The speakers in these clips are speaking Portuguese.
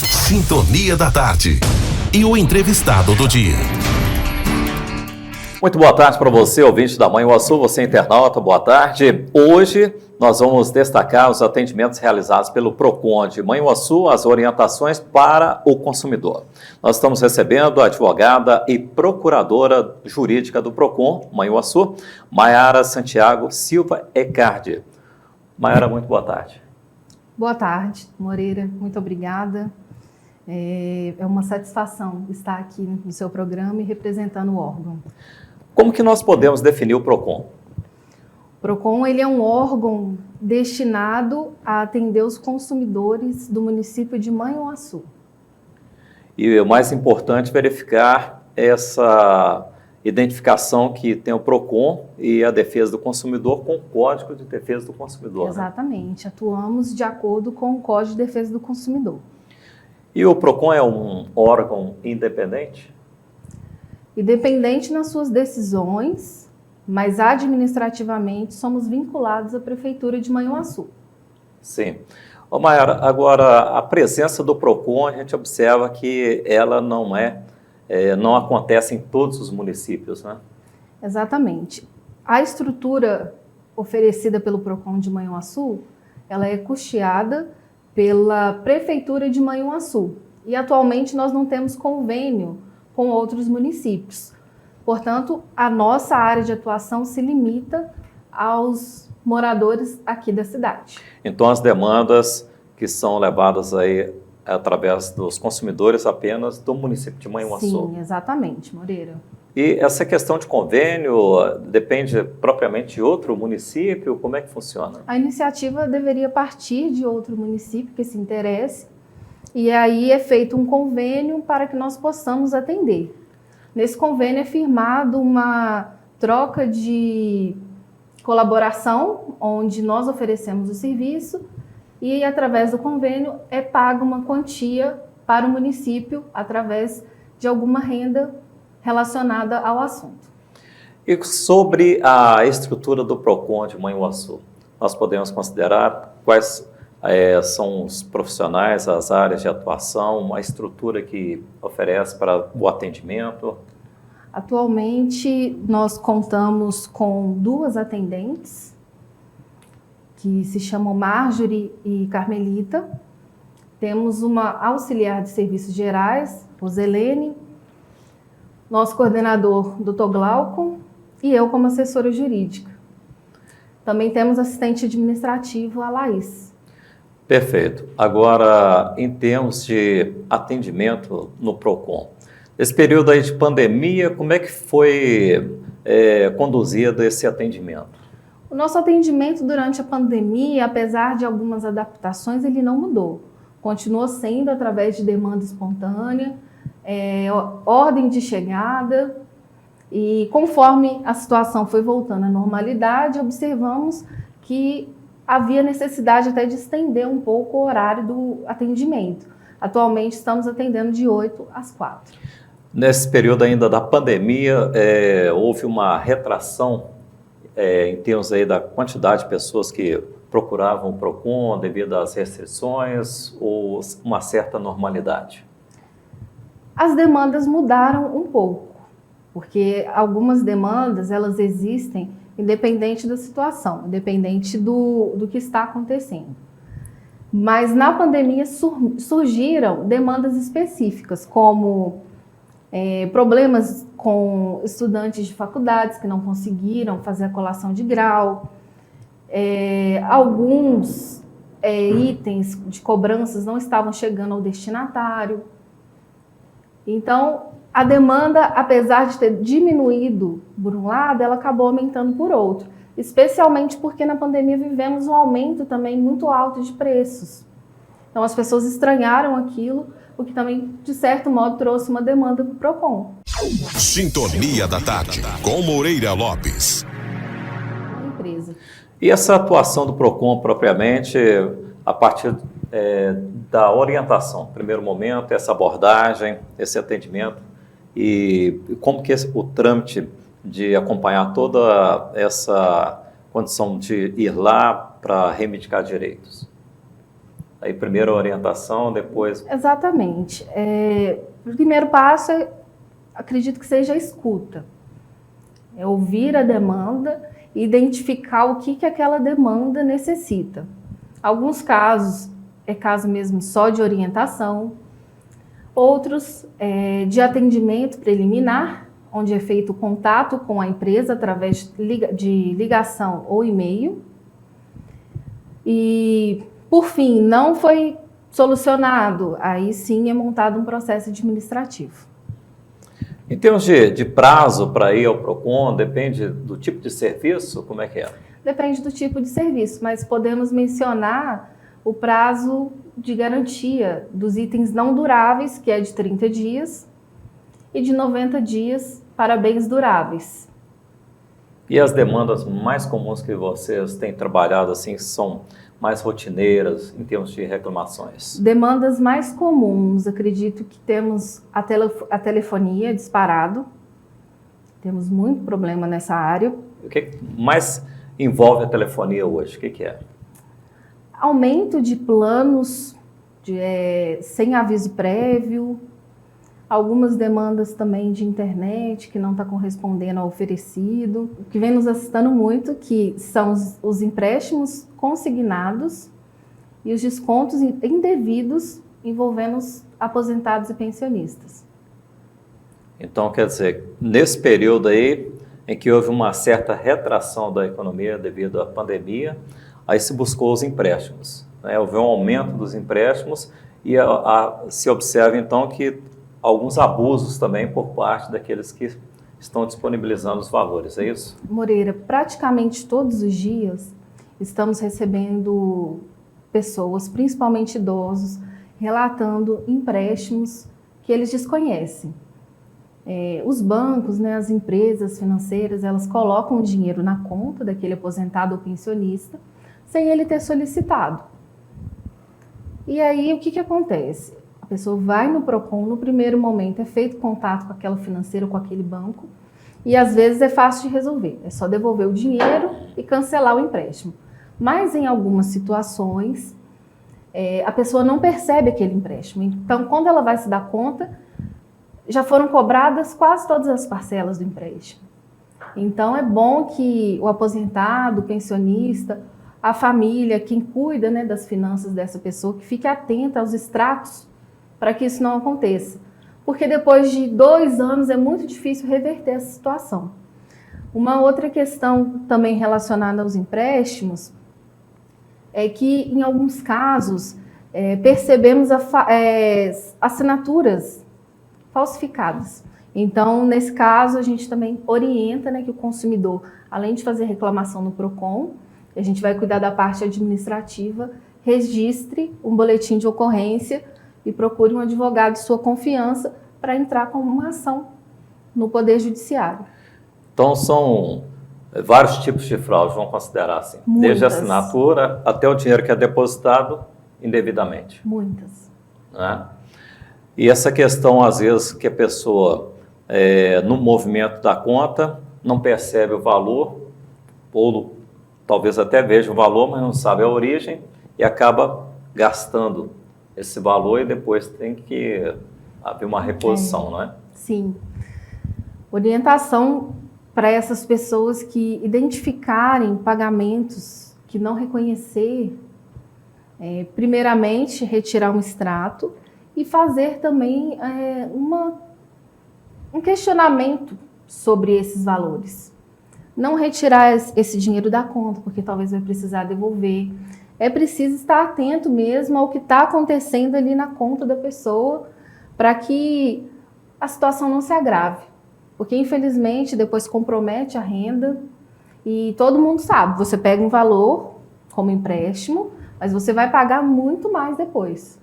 Sintonia da Tarde. E o entrevistado do dia. Muito boa tarde para você, ouvinte da Manhuaçu, você internauta, boa tarde. Hoje nós vamos destacar os atendimentos realizados pelo PROCON de Manhuaçu, as orientações para o consumidor. Nós estamos recebendo a advogada e procuradora jurídica do PROCON, Manhuaçu, Maiara Santiago Silva Ecardi. Maiara, muito boa tarde. Boa tarde, Moreira, muito obrigada. É uma satisfação estar aqui no seu programa e representando o órgão. Como que nós podemos definir o PROCON? O PROCON ele é um órgão destinado a atender os consumidores do município de Manhuaçu. E o mais importante, verificar essa identificação que tem o PROCON e a defesa do consumidor com o Código de Defesa do Consumidor. Exatamente, né? Atuamos de acordo com o Código de Defesa do Consumidor. E o PROCON é um órgão independente? Independente nas suas decisões, mas administrativamente somos vinculados à Prefeitura de Manhuaçu. Sim. Ô Maiara, agora a presença do PROCON, a gente observa que ela não acontece em todos os municípios, né? Exatamente. A estrutura oferecida pelo PROCON de Manhuaçu, ela é custeada pela Prefeitura de Manhuaçu. E atualmente nós não temos convênio com outros municípios. Portanto, a nossa área de atuação se limita aos moradores aqui da cidade. Então, as demandas que são levadas aí através dos consumidores apenas do município de Manhuaçu. Sim, exatamente, Moreira. E essa questão de convênio depende propriamente de outro município? Como é que funciona? A iniciativa deveria partir de outro município que se interesse, e aí é feito um convênio para que nós possamos atender. Nesse convênio é firmado uma troca de colaboração, onde nós oferecemos o serviço e, através do convênio, é paga uma quantia para o município através de alguma renda relacionada ao assunto. E sobre a estrutura do PROCON de Manhuaçu, nós podemos considerar quais são os profissionais, as áreas de atuação, a estrutura que oferece para o atendimento? Atualmente, nós contamos com 2 atendentes, que se chamam Marjorie e Carmelita. Temos uma auxiliar de serviços gerais, Roselene, nosso coordenador, Dr. Glauco, e eu como assessora jurídica. Também temos assistente administrativo, a Laís. Perfeito. Agora, em termos de atendimento no PROCON, esse período aí de pandemia, como é que foi conduzido esse atendimento? O nosso atendimento durante a pandemia, apesar de algumas adaptações, ele não mudou. Continuou sendo através de demanda espontânea, ordem de chegada, e conforme a situação foi voltando à normalidade, observamos que havia necessidade até de estender um pouco o horário do atendimento. Atualmente estamos atendendo de 8 às 4. Nesse período ainda da pandemia, houve uma retração em termos aí da quantidade de pessoas que procuravam o PROCON devido às restrições ou uma certa normalidade? As demandas mudaram um pouco, porque algumas demandas elas existem independente da situação, independente do que está acontecendo. Mas na pandemia surgiram demandas específicas, como problemas com estudantes de faculdades que não conseguiram fazer a colação de grau, alguns itens de cobranças não estavam chegando ao destinatário. Então, a demanda, apesar de ter diminuído por um lado, ela acabou aumentando por outro, especialmente porque na pandemia vivemos um aumento também muito alto de preços. Então, as pessoas estranharam aquilo, o que também, de certo modo, trouxe uma demanda para o PROCON. Sintonia da Tarde, com Moreira Lopes. Empresa. E essa atuação do PROCON propriamente, a partir da orientação, primeiro momento, essa abordagem, esse atendimento, e como que o trâmite de acompanhar toda essa condição de ir lá para reivindicar direitos? Aí primeiro a orientação, depois... Exatamente. O primeiro passo, acredito que seja a escuta. É ouvir a demanda e identificar o que aquela demanda necessita. Alguns casos, é caso mesmo só de orientação, outros de atendimento preliminar, onde é feito o contato com a empresa através de ligação ou e-mail. E, por fim, não foi solucionado, aí sim é montado um processo administrativo. Em termos de prazo para ir ao PROCON, depende do tipo de serviço? Como é que é? Depende do tipo de serviço, mas podemos mencionar o prazo de garantia dos itens não duráveis, que é de 30 dias, e de 90 dias para bens duráveis. E as demandas mais comuns que vocês têm trabalhado, assim, são mais rotineiras em termos de reclamações? Demandas mais comuns, acredito que temos a telefonia disparado. Temos muito problema nessa área. O que mais envolve a telefonia hoje? O que é? Aumento de planos sem aviso prévio, algumas demandas também de internet que não está correspondendo ao oferecido. O que vem nos assustando muito que são os empréstimos consignados e os descontos indevidos envolvendo os aposentados e pensionistas. Então, quer dizer, nesse período aí em que houve uma certa retração da economia devido à pandemia, aí se buscou os empréstimos, né? Houve um aumento dos empréstimos e se observa então que alguns abusos também por parte daqueles que estão disponibilizando os valores, é isso? Moreira, praticamente todos os dias estamos recebendo pessoas, principalmente idosos, relatando empréstimos que eles desconhecem. Os bancos, né, as empresas financeiras, elas colocam o dinheiro na conta daquele aposentado ou pensionista sem ele ter solicitado. E aí o que acontece? A pessoa vai no PROCON, no primeiro momento é feito contato com aquela financeira ou com aquele banco e às vezes é fácil de resolver, é só devolver o dinheiro e cancelar o empréstimo. Mas em algumas situações a pessoa não percebe aquele empréstimo, então quando ela vai se dar conta, já foram cobradas quase todas as parcelas do empréstimo. Então é bom que o aposentado, o pensionista, a família, quem cuida, né, das finanças dessa pessoa, que fique atenta aos extratos para que isso não aconteça. Porque depois de 2 anos é muito difícil reverter essa situação. Uma outra questão também relacionada aos empréstimos é que, em alguns casos, percebemos assinaturas falsificadas. Então, nesse caso, a gente também orienta, né, que o consumidor, além de fazer reclamação no PROCON, a gente vai cuidar da parte administrativa, registre um boletim de ocorrência e procure um advogado de sua confiança para entrar com uma ação no Poder Judiciário. Então, são vários tipos de fraude, vamos considerar assim. Muitas. Desde a assinatura até o dinheiro que é depositado indevidamente. Muitas. Né? E essa questão, às vezes, que a pessoa, no movimento da conta, não percebe o valor, ou talvez até veja o valor, mas não sabe a origem, e acaba gastando esse valor e depois tem que haver uma reposição, não é? Sim. Orientação para essas pessoas que identificarem pagamentos que não reconhecer, primeiramente retirar um extrato e fazer também um questionamento sobre esses valores. Não retirar esse dinheiro da conta, porque talvez vai precisar devolver. É preciso estar atento mesmo ao que está acontecendo ali na conta da pessoa para que a situação não se agrave. Porque, infelizmente, depois compromete a renda e todo mundo sabe, você pega um valor como empréstimo, mas você vai pagar muito mais depois.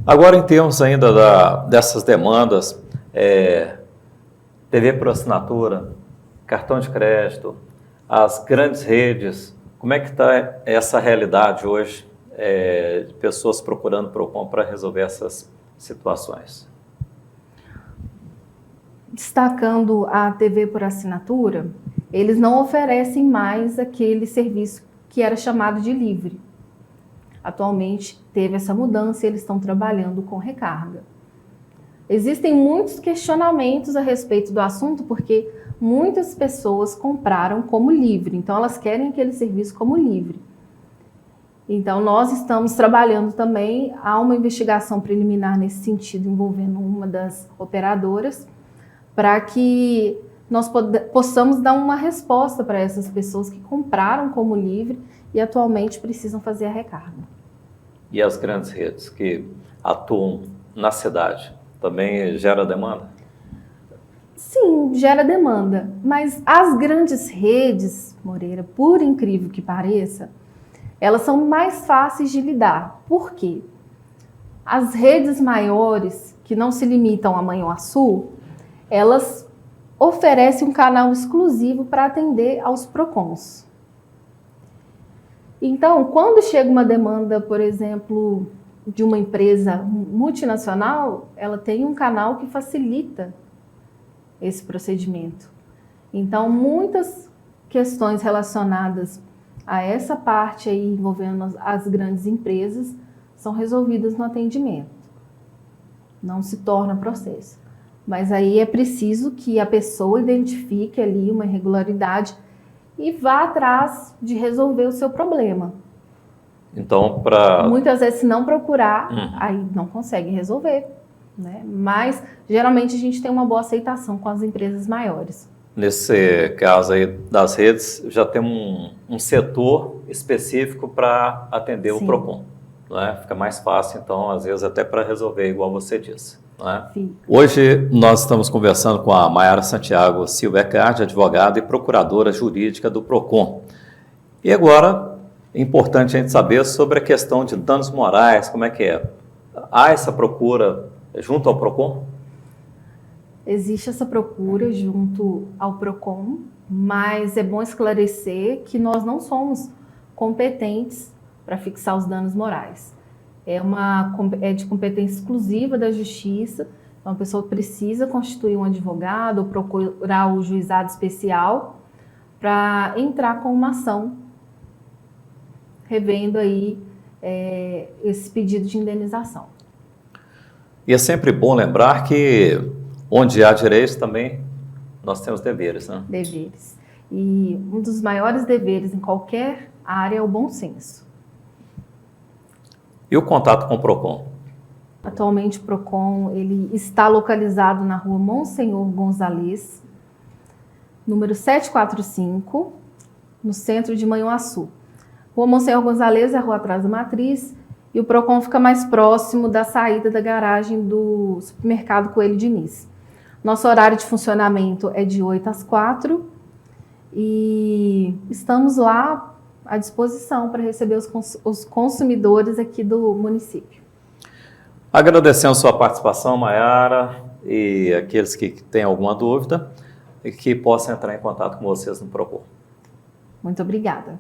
Agora, em termos ainda dessas demandas, TV por assinatura, cartão de crédito, as grandes redes, como é que está essa realidade hoje de pessoas procurando PROCON para resolver essas situações? Destacando a TV por assinatura, eles não oferecem mais aquele serviço que era chamado de livre. atualmente teve essa mudança e eles estão trabalhando com recarga. Existem muitos questionamentos a respeito do assunto, porque muitas pessoas compraram como livre, então elas querem aquele serviço como livre. Então nós estamos trabalhando também, há uma investigação preliminar nesse sentido, envolvendo uma das operadoras, para que nós possamos dar uma resposta para essas pessoas que compraram como livre e atualmente precisam fazer a recarga. E as grandes redes que atuam na cidade, também gera demanda? Sim, gera demanda, mas as grandes redes, Moreira, por incrível que pareça, elas são mais fáceis de lidar. Por quê? As redes maiores, que não se limitam a Manhuaçu, elas oferecem um canal exclusivo para atender aos PROCONs. Então, quando chega uma demanda, por exemplo, de uma empresa multinacional, ela tem um canal que facilita esse procedimento. Então, muitas questões relacionadas a essa parte aí envolvendo as grandes empresas são resolvidas no atendimento. Não se torna processo. Mas aí é preciso que a pessoa identifique ali uma irregularidade e vá atrás de resolver o seu problema. Então, muitas vezes, se não procurar, aí não consegue resolver, né? Mas, geralmente, a gente tem uma boa aceitação com as empresas maiores. Nesse caso aí das redes, já tem um setor específico para atender Sim. o PROCON, não é? Fica mais fácil, então, às vezes, até para resolver, igual você disse. Não é? Hoje, nós estamos conversando com a Mayara Santiago Silva Ecard, advogada e procuradora jurídica do PROCON. E agora, é importante a gente saber sobre a questão de danos morais, como é que é? Há essa procura junto ao PROCON? Existe essa procura junto ao PROCON, mas é bom esclarecer que nós não somos competentes para fixar os danos morais. É de competência exclusiva da Justiça, então a pessoa precisa constituir um advogado ou procurar o juizado especial para entrar com uma ação revendo aí esse pedido de indenização. E é sempre bom lembrar que onde há direitos também nós temos deveres, né? Deveres. E um dos maiores deveres em qualquer área é o bom senso. E o contato com o PROCON? Atualmente o PROCON ele está localizado na rua Monsenhor Gonzalez, número 745, no centro de Manhuaçu. Rua Monsenhor Gonzalez é a rua atrás da Matriz e o PROCON fica mais próximo da saída da garagem do supermercado Coelho Diniz. Nosso horário de funcionamento é de 8 às 4 e estamos lá à disposição para receber os consumidores aqui do município. Agradecendo sua participação, Mayara, e aqueles que têm alguma dúvida e que possam entrar em contato com vocês no PROCON. Muito obrigada.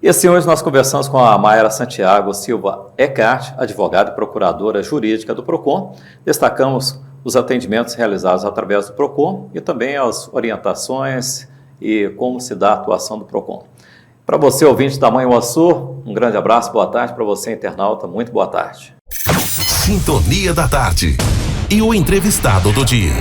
E assim, hoje nós conversamos com a Mayara Santiago Silva Ecard, advogada e procuradora jurídica do PROCON. Destacamos os atendimentos realizados através do PROCON e também as orientações e como se dá a atuação do PROCON. Para você, ouvinte da Manhuaçu, um grande abraço, boa tarde. Para você, internauta, muito boa tarde. Sintonia da Tarde. E o entrevistado do dia.